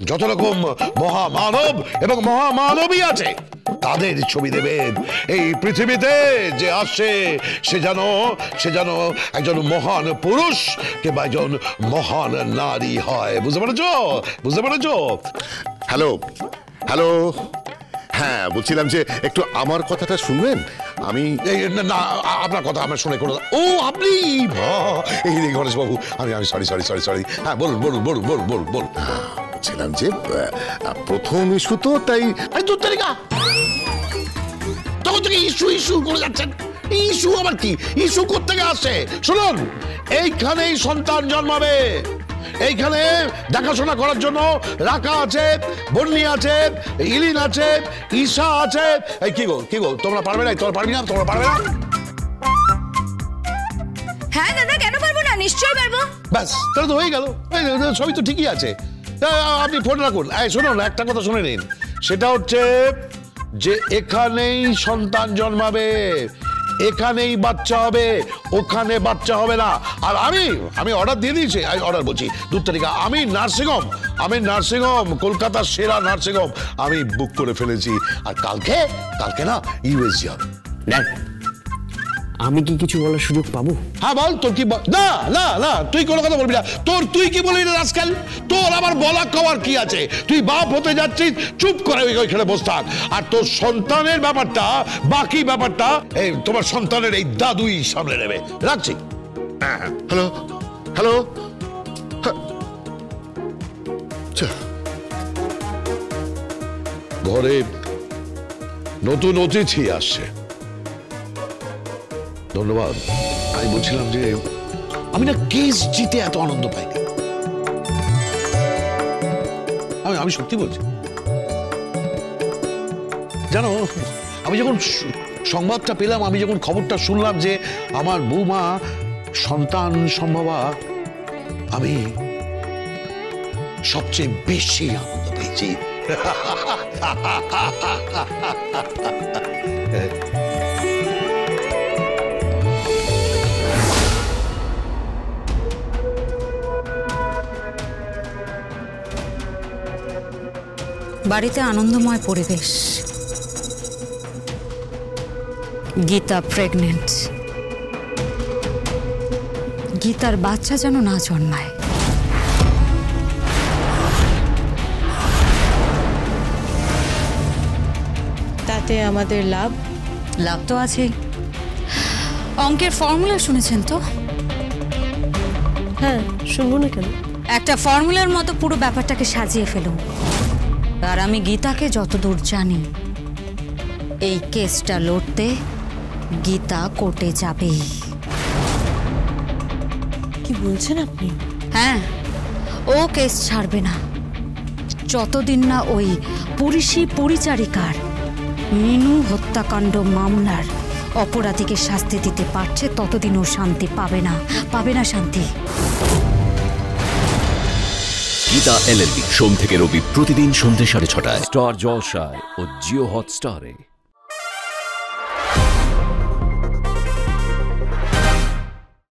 যত রকম মহামানব এবং মহামানবী আছে তাদের ছবি দেবেন। এই পৃথিবীতে যে আসে সে যেন একজন মহান পুরুষ কিংবা একজন মহান নারী হয়। বুঝতে পেরেছো? হ্যালো হ্যালো, হ্যাঁ বলছিলাম যে একটু আমার কথাটা শুনবেন। আমি না, আপনার কথা আমার শুনে কোনো ও আপনি এই গণেশ বাবু, আমি সরি। হ্যাঁ বলুন। বলছিলাম যে প্রথম ইস্যু তো তাই দূর তালিকা তখন থেকে ইস্যু করে যাচ্ছেন। ইস্যু আবার কি? ইস্যু কোত্থেকে আসছে? শুনুন, এইখানেই সন্তান জন্মাবে, এইখানে দেখাশোনা করার জন্য রাকা আছে, বন্নি আছে, ইলিন আছে, ঈশা আছে। এই কি গো তোমরা পারবে না? তোমরা পারবে না? হ্যাঁ দাদা, কেন পারবো না? নিশ্চয়ই পারবো। ব্যাস, তাহলে তো হয়ে গেল। সবই তো ঠিকই আছে। আপনি ফোন রাখুন। শুনুন, একটা কথা শুনে নিন, সেটা হচ্ছে যে এখানেই সন্তান জন্মাবে, এখানেই বাচ্চা হবে, ওখানে বাচ্চা হবে না। আর আমি অর্ডার দিয়ে দিয়েছি, অর্ডার বলছি 2 তারিখ আমি নার্সিংহোম, কলকাতার সেরা নার্সিংহোম আমি বুক করে ফেলেছি। আর কালকে না ইউএসজি হবে। আমি কি কিছু বলার সুযোগ পাবো? হ্যাঁ বল, তোর কি? না তুই কোনো কথা বলবি না। তুই কি বলবি না আজকাল? তোর আবার বলা কওয়ার কি আছে? তুই বাপ হতে যাচ্ছিস, চুপ করে ওইখানে বসে থাক। আর তোর সন্তানের ব্যাপারটা, বাকি ব্যাপারটা এই তোমার সন্তানের এই দাদুই সামলে নেবে। রাখছি। হ্যালো ঘরে নতুন অতিথি আসছে। ধন্যবাদ। আমি বলছিলাম যে আমি না কেস জিতে এত আনন্দ পাইনি। আমি সত্যি বলছি। জানো, আমি যখন সংবাদটা পেলাম, আমি যখন খবরটা শুনলাম যে আমার বৌমা সন্তান সম্ভবা, আমি সবচেয়ে বেশি আনন্দ পেয়েছি। বাড়িতে আনন্দময় পরিবেশ। গীতা প্রেগনেন্ট। গীতার বাচ্চা যেন না জন্মায়। তাতে আমাদের লাভ তো আছে। অঙ্কের ফর্মুলা শুনেছেন তো? হ্যাঁ, শুনবো না কেন? একটা ফর্মুলার মতো পুরো ব্যাপারটাকে সাজিয়ে ফেলুন। আর আমি গীতাকে যতদূর জানি, এই কেসটা লড়তে গীতা কোর্টে যাবেই। কি বলছেন আপনি? হ্যাঁ, ও কেস ছাড়বে না যতদিন না ওই পুলিশি পরিচারিকার মিনু হত্যাকাণ্ড মামলার অপরাধীকে শাস্তি দিতে পারছে, ততদিন ও শান্তি পাবে না শান্তি। গীতা LLB সোম থেকে রবি প্রতিদিন সন্ধ্যে 6:30 স্টার জলসায় ও জিও হটস্টারে।